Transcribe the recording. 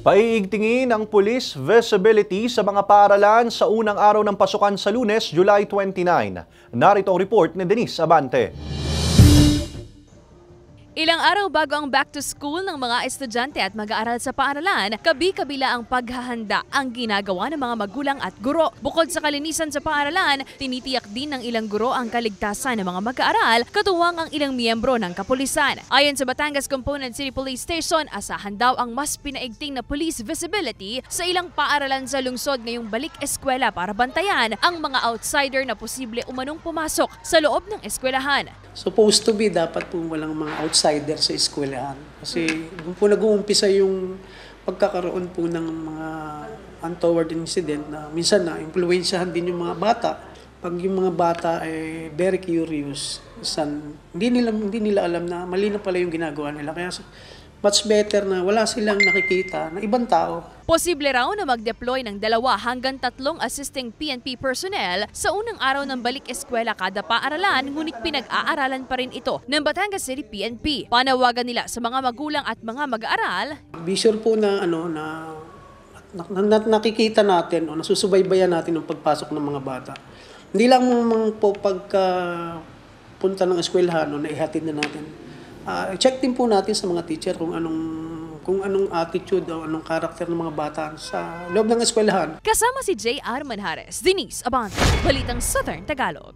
Paiigtingin ang police visibility sa mga paaralan sa unang araw ng pasukan sa Lunes, July 29. Narito ang report ni Denise Abante. Ilang araw bago ang back to school ng mga estudyante at mag-aaral sa paaralan, kabi-kabila ang paghahanda ang ginagawa ng mga magulang at guro. Bukod sa kalinisan sa paaralan, tinitiyak din ng ilang guro ang kaligtasan ng mga mag-aaral, katuwang ang ilang miyembro ng kapulisan. Ayon sa Batangas Component City Police Station, asahan daw ang mas pinaigting na police visibility sa ilang paaralan sa lungsod ngayong balik eskwela para bantayan ang mga outsider na posible umanong pumasok sa loob ng eskwelahan. Supposed to be, dapat po walang mga outsider sa eskwelahan. Kasi doon po nag-uumpisa yung pagkakaroon po ng mga untoward incident na minsan na impluwensyahan din yung mga bata. Pag yung mga bata ay very curious, hindi nila alam na mali na pala yung ginagawa nila. Kaya much better na wala silang nakikita na ibang tao. Posible raw na mag-deploy ng 2 hanggang 3 assisting PNP personnel sa unang araw ng balik eskwela kada paaralan, ngunit pinag-aaralan pa rin ito ng Batangas City PNP. Panawagan nila sa mga magulang at mga mag-aaral. Be sure po na nakikita natin o nasusubaybayan natin ang pagpasok ng mga bata. Hindi lang po pagka punta ng eskwelahan o naihatid na natin. Check din po natin sa mga teacher kung anong attitude o anong karakter ng mga bata sa loob ng eskwelahan. Kasama si J.R. Manjares, Denise Abante, Balitang Southern Tagalog.